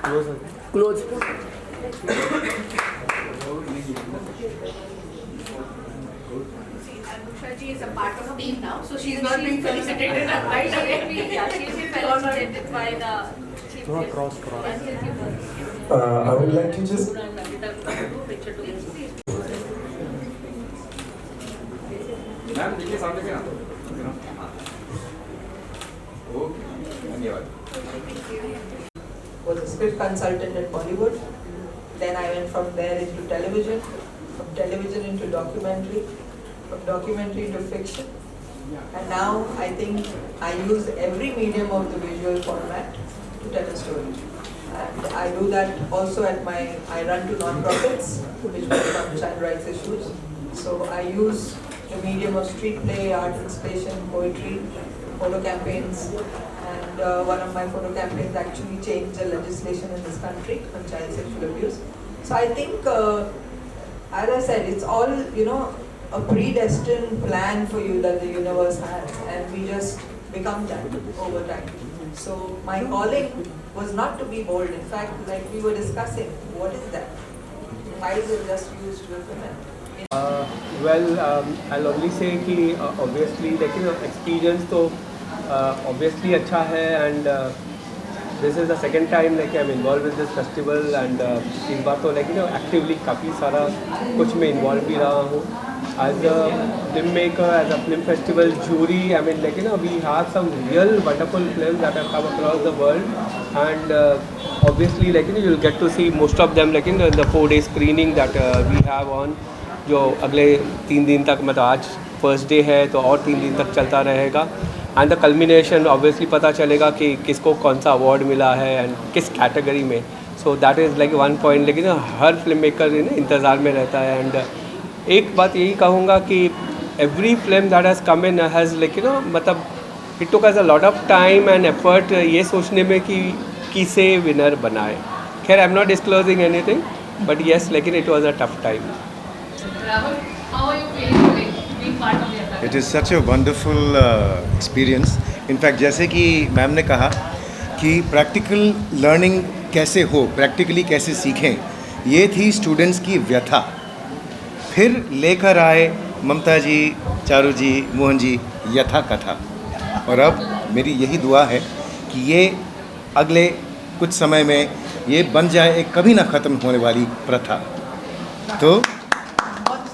Close. She is a part of the team now, so she is not being felicitated right away. She is being felicitated by the chief guest. I would like to just was a script consultant at Bollywood. Then I went from there into television, from television into documentary, from documentary into fiction. And now I think I use every medium of the visual format to tell a story. And I do that also I run to non-profits, which work on child rights issues. So I use the medium of street play, art installation, poetry, photo campaigns. And one of my photo campaigns actually changed the legislation in this country on child sexual abuse. So I think, as I said, it's all, a predestined plan for you that the universe has, and we just become that over time. So my calling was not to be bold. In fact, like we were discussing, what is that? Why is it just used with women? I'll only say कि obviously experience तो obviously अच्छा है, and this is the second time I'm involved with this festival, and इस बार तो actively काफ़ी सारा कुछ में involved भी रहा हूँ. As a filmmaker, as a film festival jury, we have some real wonderful films that have come across the world, and obviously you'll get to see most of them in the 4-day screening that we have on, जो अगले 3 दिन तक, मतलब आज first day है तो और 3 दिन तक चलता रहेगा. एंड द कल्मिनेशन ऑब्वियसली पता चलेगा कि किसको कौन सा अवार्ड मिला है एंड किस कैटेगरी में. So that is one point. लेकिन हर फिल्म मेकर इंतज़ार में रहता है. एंड एक बात यही कहूँगा कि every film that has come in has मतलब it took us a lot of time and effort ये सोचने में कि किसे विनर बनाए. खैर, I am not disclosing anything, but yes, लेकिन it was a tough time. Rahul, how are you feeling being part of Yathakatha? It is such a wonderful experience. In fact, जैसे कि मैम ने कहा कि practical learning कैसे हो, practically कैसे सीखें, ये थी स्टूडेंट्स की व्यथा. फिर लेकर आए ममता जी, चारू जी, मोहन जी यथाकथा. और अब मेरी यही दुआ है कि ये अगले कुछ समय में ये बन जाए एक कभी ना ख़त्म होने वाली प्रथा. तो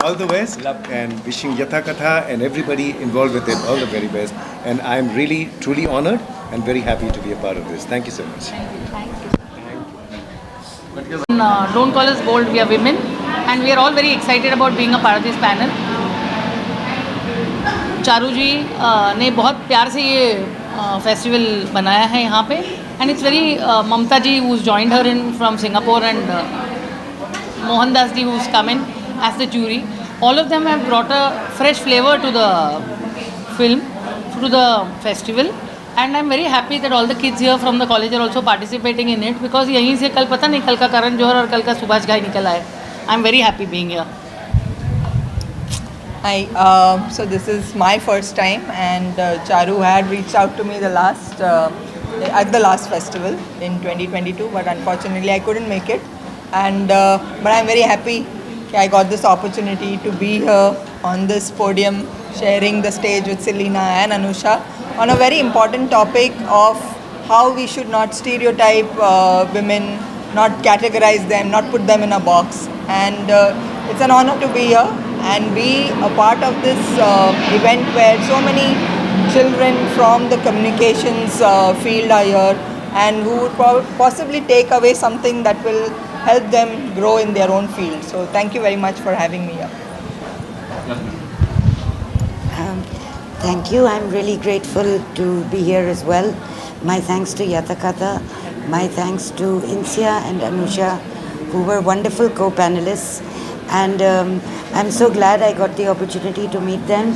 all the best, and wishing Yathakatha and everybody involved with it all the very best. And I am really, truly honored and very happy to be a part of this. Thank you so much. Don't call us bold, we are women, and we are all very excited about being a part of this panel. Charu जी ने बहुत प्यार से ये festival बनाया है यहाँ पे, and it's very Mamata ji who's joined her in from Singapore, and Mohan Das ji who's come in as the jury. All of them have brought a fresh flavor to the film, to the festival, and I'm very happy that all the kids here from the college are also participating in it, because यहीं से कल पता नहीं कल का करण जौहर और कल का सुभाष घाई निकल आए. I'm very happy being here. Hi, so this is my first time, and Charu had reached out to me at the last festival in 2022, but unfortunately I couldn't make it. And but I'm very happy I got this opportunity to be here on this podium, sharing the stage with Selena and Anusha on a very important topic of how we should not stereotype women, not categorize them, not put them in a box. And it's an honor to be here and be a part of this event where so many children from the communications field are here, and who would possibly take away something that will help them grow in their own field. So thank you very much for having me here. Thank you. I'm really grateful to be here as well. My thanks to Yathakatha. My thanks to Insia and Anusha, who were wonderful co-panelists. And I'm so glad I got the opportunity to meet them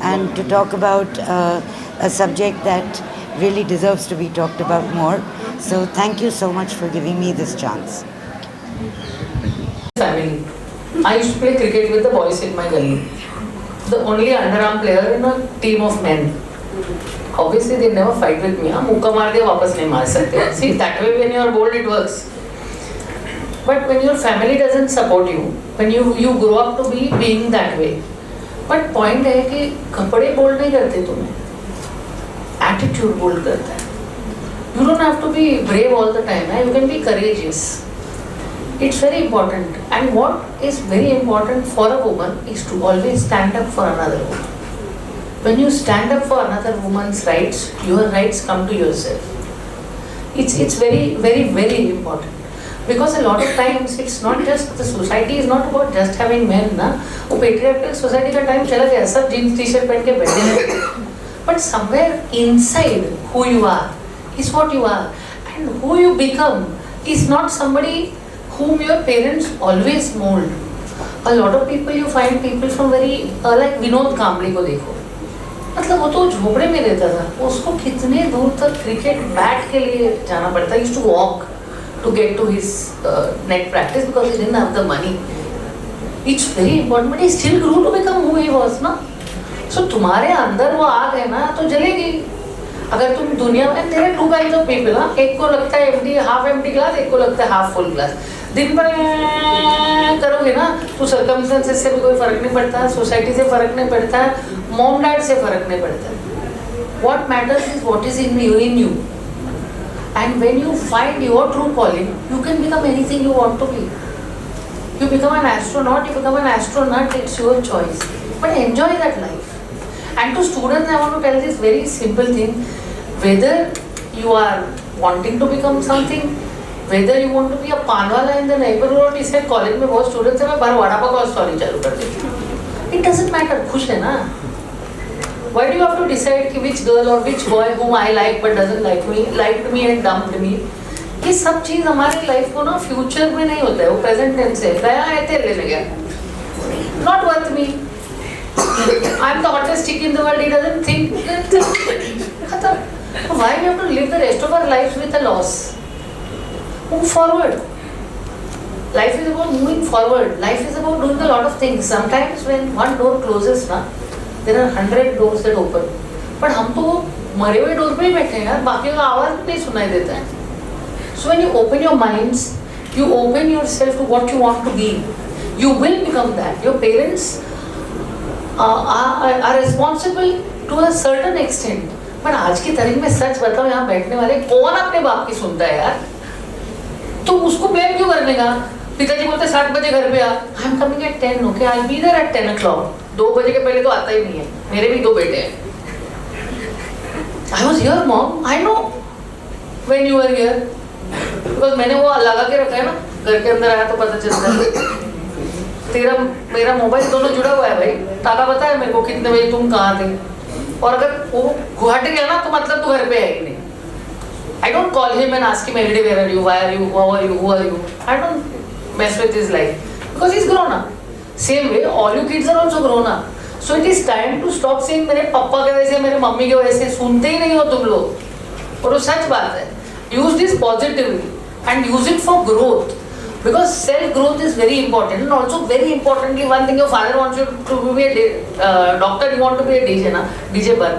and to talk about a subject that really deserves to be talked about more. So thank you so much for giving me this chance. Family. I used to play cricket with the boys in my gully. The only underarm player in a team of men. Obviously, they never fight with me. हम मुक्का मार के वापस नहीं मार सकते. See, that way when you are bold, it works. But when your family doesn't support you, when you grow up to be being that way. But point है कि कपड़े बोल्ड नहीं करते तुम्हें, attitude बोल्ड करता है. You don't have to be brave all the time. You can be courageous. It's very important. And what is very important for a woman is to always stand up for another woman. When you stand up for another woman's rights, your rights come to yourself. It's very, very, very important. Because a lot of times it's not just, the society is not about just having men ना, वो patriarchal society का time चला गया, सब jeans t-shirt पहन के बैठे हैं. But somewhere inside who you are is what you are, and who you become is not somebody whom your parents always mold. A lot of people, you find people from very like Vinod Kambli को देखो, मतलब वो तो झोपड़े में रहता था, उसको कितने दूर तक क्रिकेट बैट के लिए जाना पड़ता है. He used to walk to get to his net practice because he didn't have the money. It's very important, but he still grew to become who he was, ना. So तुम्हारे अंदर वो आग है ना, तो जलेगी. अगर तुम दुनिया में, there are two kinds of people, ना. एक को लगता है empty, half empty glass, एक को लगता है half full glass. दिन भर करोगे ना, तो circumstances से भी कोई फर्क नहीं पड़ता, society से फर्क नहीं पड़ता, mom dad से फर्क नहीं पड़ता. What matters is what is in you. And when you find your true calling, you can become anything you want to be. You become an astronaut, you become an astronaut, it's your choice. But enjoy that life. And to students, I want to tell this very simple thing. Whether you are wanting to become something, whether you want to be a panwala in the neighborhood, इस college में बहुत students हैं, मैं बाहर वड़ा पाव का story चालू कर देती हूँ. It doesn't matter, खुश है ना. Why do you have to decide कि which girl or which boy whom I like but doesn't like me, liked me and dumped me? ये सब चीज़ हमारी लाइफ को ना फ्यूचर में नहीं होता है, वो प्रेजेंट टेंस है. गया है तेरे ले गया. Not worth me. I'm the hottest chick in the world. He doesn't think. खत्म. Why we have to live the rest of our lives with a loss? Move forward. Life is about moving forward. Life is about doing a lot of things. Sometimes when one door closes ना, there are 100 doors that open. But हम तो मरे हुए door पे ही बैठे हैं यार, बाकी का आवाज नहीं सुनाई देता है. So when you open your minds, you open yourself to what you want to be. You will become that. Your parents are responsible to a certain extent. But आज की तारीख में सच बताओ, यहाँ बैठने वाले कौन अपने बाप की सुनता है यार? तो उसको ब्लेम क्यों करने का? पिताजी बोलते 7 बजे घर पे आ. I am coming at 10, okay, I will be there at 10 o'clock. 2 बजे के पहले तो आता ही नहीं है. मेरे भी 2 बेटे हैं. I was here, mom. I know when you were here. Because मैंने वो लगा के रखा है ना, घर के अंदर आया तो पता चलता है. तेरा मेरा मोबाइल दोनों जुड़ा हुआ है भाई. ताका बता है मेरे को कितने बजे तुम कहाँ थे. और अगर वो गुवाहाटी गया ना, तो मतलब तू घर पे है ही नहीं. I don't call him and ask him every day, where are you, why are you, how are you, who are you. I don't mess with his life because he's grown up. Same way, all you kids are also grown up. So it is time to stop saying मेरे पापा के वैसे, मेरे mummy के वैसे. सुनते ही नहीं हो तुम लोग. और वो सच बात है. Use this positively and use it for growth. Because self growth is very important. And also very importantly, one thing, your father wants you to be a doctor, you want to be a DJ ना, DJ पर.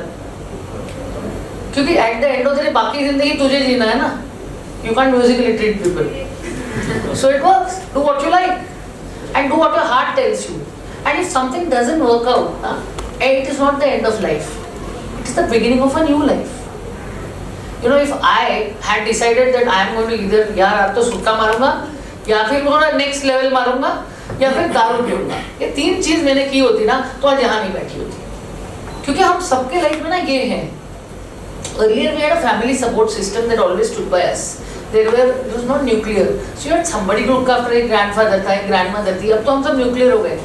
क्योंकि at the end of the day बाकी जिंदगी तुझे जीना है ना. You can't musically treat people. So it works. Do what you like and do what your heart tells you. And if something doesn't work out, it is not the end of life. It is the beginning of a new life. You know, if I had decided that I am going to either यार अब तो सुक्का मारूंगा, या फिर थोड़ा next level मारूंगा, या फिर दारू पीऊंगा, ये 3 चीज मैंने की होती ना, तो आज यहाँ नहीं बैठी होती. क्योंकि हम सबके लाइफ में ना ये हैं. Earlier we had a family support system that always stood by us. It was not nuclear. So you had somebody to look after. एक grandfather था, एक grandmother थी. अब तो हम सब nuclear हो गए.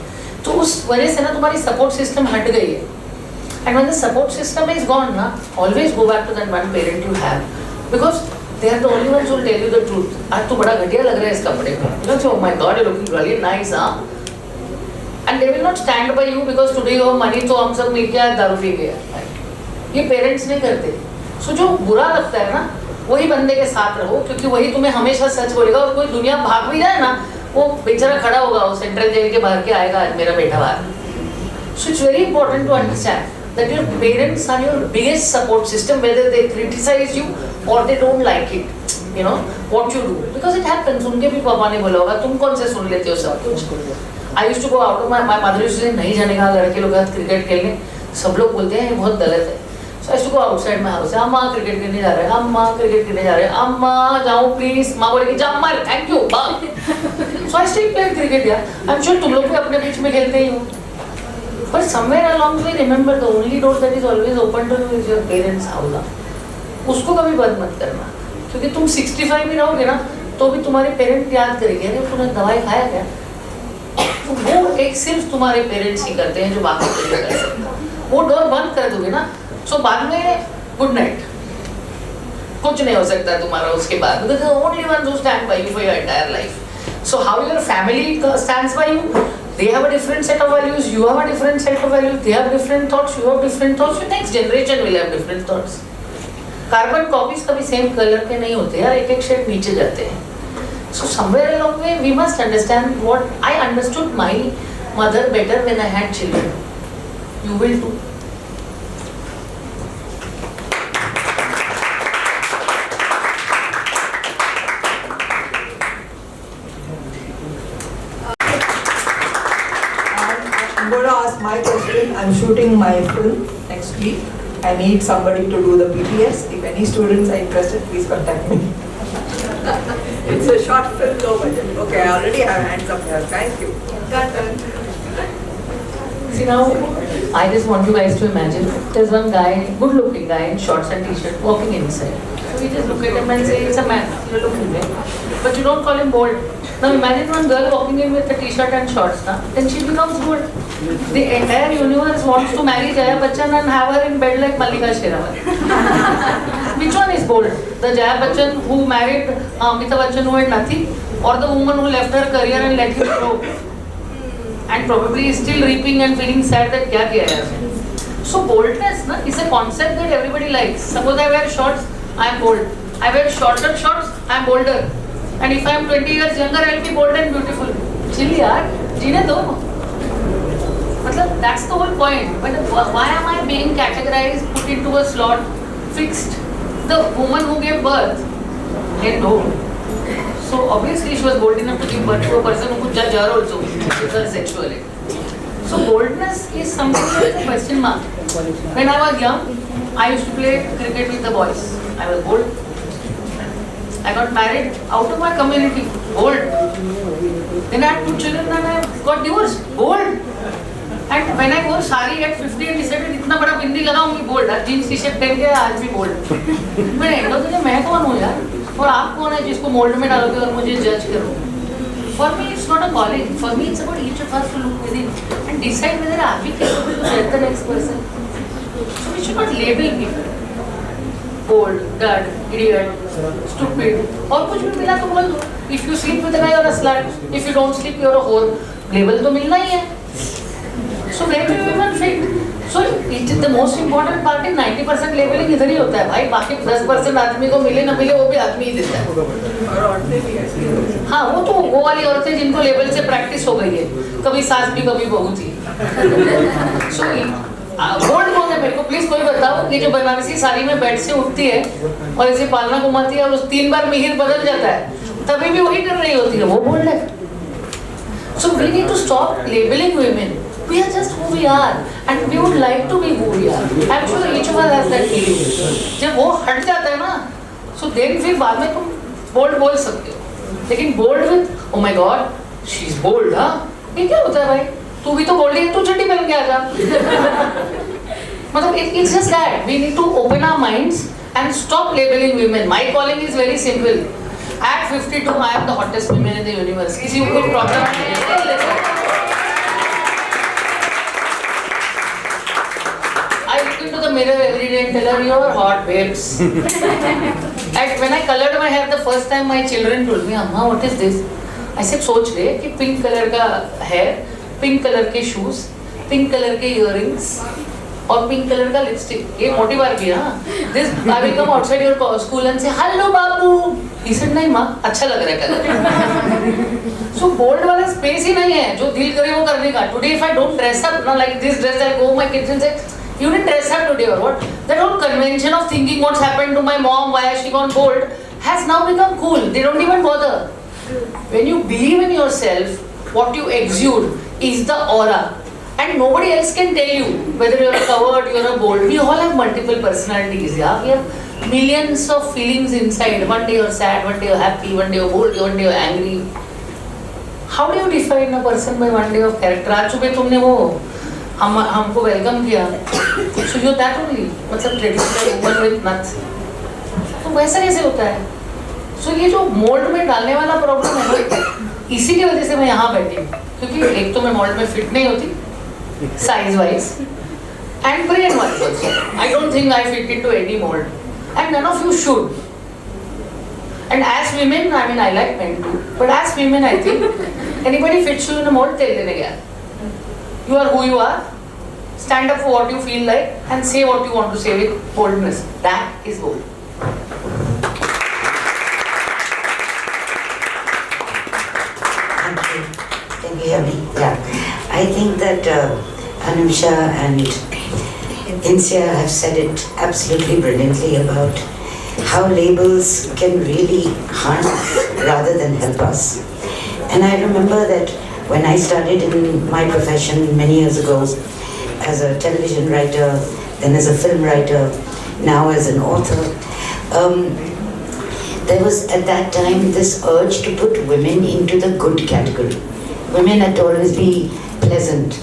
तो उस वजह से ना तुम्हारी support system हट गई है. And when the support system is gone ना, always go back to that one parent you have. Because they are the only ones who will tell you the truth. आज तो बड़ा घटिया लग रहा है इस कपड़े में. You don't say, oh my God, you're looking really nice, huh? And they will not stand by you because today you have money, तो हम सब मिलके आज दारू पी गए. ये parents नहीं करते. So जो बुरा लगता है ना, वही बंदे के साथ रहो, क्योंकि वही तुम्हें हमेशा सच बोलेगा. और कोई दुनिया भाग भी जाए ना, वो बेचारा खड़ा होगा, वो सेंट्रल जेल के बाहर के आएगा, आज मेरा बेटा बाहर. So it's very important to understand that your parents are your biggest support system, whether they criticize you or they don't like it. you know what you do, because it happens. उनके भी पापा ने बोला होगा, तुम कौन से सुन लेते हो सब कुछ. I used to go out of my mother used to say नहीं जाने का लड़के लोग क्रिकेट खेलने, सब लोग बोलते हैं ये बहुत गलत है. So I used to go outside my house. अम्मा क्रिकेट खेलने जा रहे हैं, अम्मा क्रिकेट खेलने जा रहे हैं, अम्मा जाओ प्लीज. माँ बोलेगी जा अम्मा, thank you bye. So I still played cricket. Yeah, I'm sure तुम लोग भी अपने बीच में खेलते ही हो. But somewhere along the way, remember the only door that is always open to you is your parents' house. उसको कभी बंद मत करना, क्योंकि तुम 65 में रहोगे ना तो भी तुम्हारे पेरेंट याद करेंगे अरे तूने दवाई खाया क्या. तो वो एक सिर्फ तुम्हारे पेरेंट्स ही करते हैं जो बाकी कोई नहीं कर सकता. वो डोर बंद कर दोगे ना सो बाद में गुड नाइट, कुछ नहीं हो सकता तुम्हारा उसके बाद, because the only ones who stand by you for your entire life. So how your family stands by you, they have a different set of values, you have a different set of values, they have different thoughts, you have different thoughts, your next generation will have different thoughts. Carbon copies कभी same colour के नहीं होते यार, एक एक shade नीचे जाते हैं. So somewhere along the way we must understand what I understood my mother better when I had children. You will too. I'm going to ask my question. I'm shooting my film next week. I need somebody to do the PPS. If any students are interested, please contact me. It's a short film, low budget. Okay, I already have hands up here. Thank you. See now, I just want you guys to imagine there's one guy, good looking guy in shorts and t-shirt walking inside. So we just look at him and say it's a man, you're looking there. But you don't call him bold. Now imagine one girl walking in with a t-shirt and shorts, na? Then she becomes good. The entire universe wants to marry Jaya Bachchan and have her in bed like Mallika Sherawat. Which one is bold? The Jaya Bachchan who married Amitabh Bachchan who had nothing, or the woman who left her career and let him grow? And probably is still reaping and feeling sad that kya kiya hai. So boldness na, is a concept that everybody likes. Suppose I wear shorts, I am bold. I wear shorter shorts, I am bolder. And if I am 20 years younger, I will be bold and beautiful. Chill yaar, jeene do. Matlab, that's the whole point. But why am I being categorized, put into a slot, fixed? The woman who gave birth, let go. So obviously she was bold enough to give birth to a person who could judge her also with her sexuality. So boldness is something like a question mark. When I was young, I used to play cricket with the boys. I was bold. I got married out of my community. Bold. Then I had 2 children and I got divorced. Bold. And when I wore sari at 50 and decided इतना बड़ा बिंदी लगाऊंगी, bold. Jeans T shirt पहन के आज भी bold. मैं end of the day मैं कौन हूँ यार? और आप कौन है जिसको मोल्ड में डालोगे और मुझे जज करो? For me it's not a calling. For me it's about each of us to look within and decide whether are we capable to judge the next person. So we should not label people. Bold, dud, idiot, stupid. और कुछ भी मिला तो बोल दो. If you sleep with a guy you're a slut. If you don't sleep you're a whore. Label तो मिलना ही है. So where do you even fit? So the most important part is 90% labeling इधर ही होता है भाई. बाकी 10% आदमी को मिले ना मिले वो भी आदमी ही देता है. और औरतें भी ऐसी. हाँ वो तो वो वाली औरतें जिनको लेबल से प्रैक्टिस हो गई है. कभी सास भी कभी बहू थी. So बोल्ड कौन है मेरे को प्लीज कोई बताओ. ये जो बनारसी साड़ी में बेड से उठती है और इसे पालना घुमाती है और उस 3 बार मिहिर बदल जाता है तभी भी वही कर रही होती है, वो बोल्ड है. So we need to stop labeling women. We are just who we are and we would like to be who we are. I'm sure each of us has that feeling. जब वो हट जाता है ना so then फिर बाद में तुम बोल्ड बोल सकते हो. लेकिन bold with oh my god she's bold हाँ, ये क्या होता है भाई? तू भी तो बोल्ड है, तू चड्डी पहन के आ जा. मतलब it's just that we need to open our minds and stop labeling women. My calling is very simple. At 52 I am the hottest woman in the universe. किसी को कोई प्रॉब्लम नहीं है. I look into the mirror every day and tell her you're hot babes. And when I colored my hair the first time my children told me, Amma what is this? I said सोच रहे कि pink colour का hair, pink colour के shoes, pink colour के earrings और pink colour का lipstick. ये मोटी बात भी है हाँ. This I will come outside your school and say hello Babu. He said नहीं माँ अच्छा लग रहा है कलर. So bold वाला स्पेस ही नहीं है जो दिल करे वो करने का. Today if I don't dress up ना like this dress I'll go my kids and say you didn't dress up today or what? That whole convention of thinking what's happened to my mom, why has she gone bold has now become cool. They don't even bother. When you believe in yourself, what you exude is the aura. And nobody else can tell you whether you're a coward, you're a bold. We all have multiple personalities, yeah? We have millions of feelings inside. One day you're sad, one day you're happy, one day you're bold, one day you're angry. How do you define a person by one day of character? आज सुबह तुमने वो हमको welcome किया, so you're that only. मतलब traditional woman with nuts. तो वैसा कैसे होता है? So ये जो मोल्ड में डालने वाला प्रॉब्लम है ना, इसी की वजह से मैं यहाँ बैठी हूँ, क्योंकि एक तो मैं मोल्ड में फिट नहीं होती, size wise, and brain wise also. I don't think I fit into any mold, and none of you should. And as women, I mean, I like men too, but as women, I think anybody fits you in a mold, tell them again. You are who you are. Stand up for what you feel like and say what you want to say with boldness. That is bold. Thank you. Can you hear me? Yeah. I think that Anusha and Insia have said it absolutely brilliantly about how labels can really harm rather than help us. And I remember that when I started in my profession many years ago as a television writer, then as a film writer, now as an author, there was at that time this urge to put women into the good category. Women had to always be pleasant.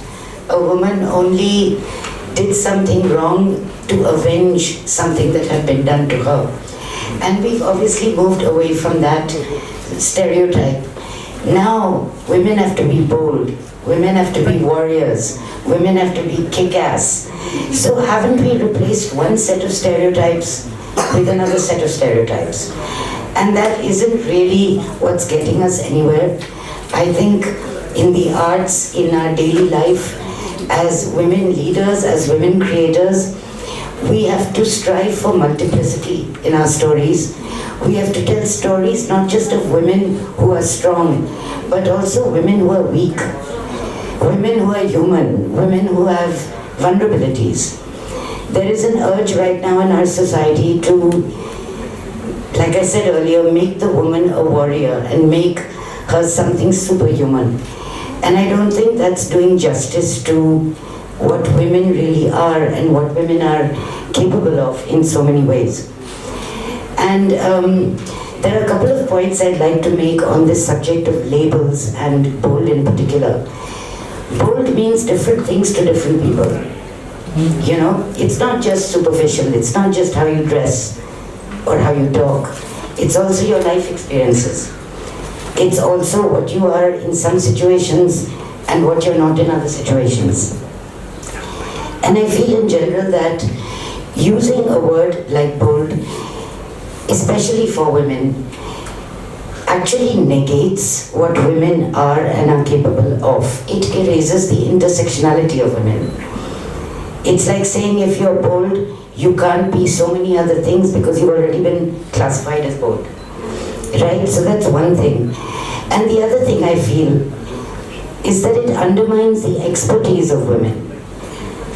A woman only did something wrong to avenge something that had been done to her. And we've obviously moved away from that stereotype. Now, women have to be bold. Women have to be warriors. Women have to be kick-ass. So haven't we replaced one set of stereotypes with another set of stereotypes? And that isn't really what's getting us anywhere. I think in the arts, in our daily life, as women leaders, as women creators, we have to strive for multiplicity in our stories. We have to tell stories not just of women who are strong, but also women who are weak, women who are human, women who have vulnerabilities. There is an urge right now in our society to, like I said earlier, make the woman a warrior and make her something superhuman. And I don't think that's doing justice to what women really are and what women are capable of in so many ways. And there are a couple of points I'd like to make on this subject of labels and bold in particular. Bold means different things to different people. You know, it's not just superficial, it's not just how you dress or how you talk. It's also your life experiences. It's also what you are in some situations and what you're not in other situations. And I feel in general that using a word like bold, especially for women, actually negates what women are and are capable of. It erases the intersectionality of women. It's like saying if you're bold, you can't be so many other things because you've already been classified as bold. Right? So that's one thing. And the other thing I feel is that it undermines the expertise of women.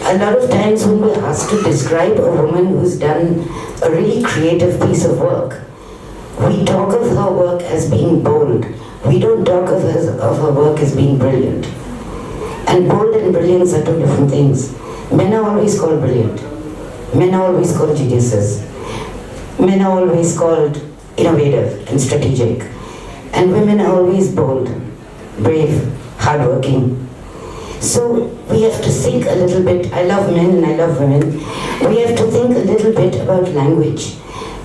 A lot of times when we're asked to describe a woman who's done a really creative piece of work, we talk of her work as being bold. We don't talk of her work as being brilliant. And bold and brilliance are two different things. Men are always called brilliant. Men are always called geniuses. Men are always called innovative and strategic. And women are always bold, brave, hardworking. So we have to think a little bit. I love men and I love women. We have to think a little bit about language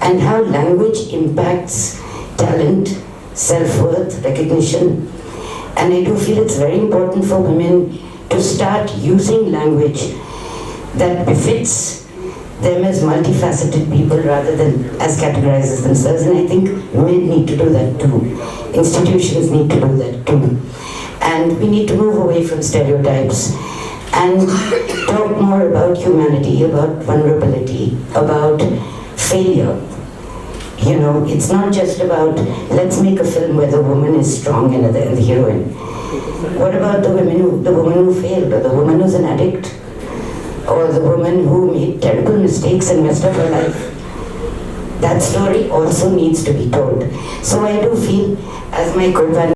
and how language impacts talent, self-worth, recognition. And I do feel it's very important for women to start using language that befits them as multifaceted people rather than as categorized as themselves. And I think men need to do that too. Institutions need to do that too. And we need to move away from stereotypes and talk more about humanity, about vulnerability, about failure. You know, it's not just about, let's make a film where the woman is strong and the heroine. What about the woman who failed, or the woman who's an addict, or the woman who made terrible mistakes and messed up her life? that story also needs to be told. So I do feel, as my co-panel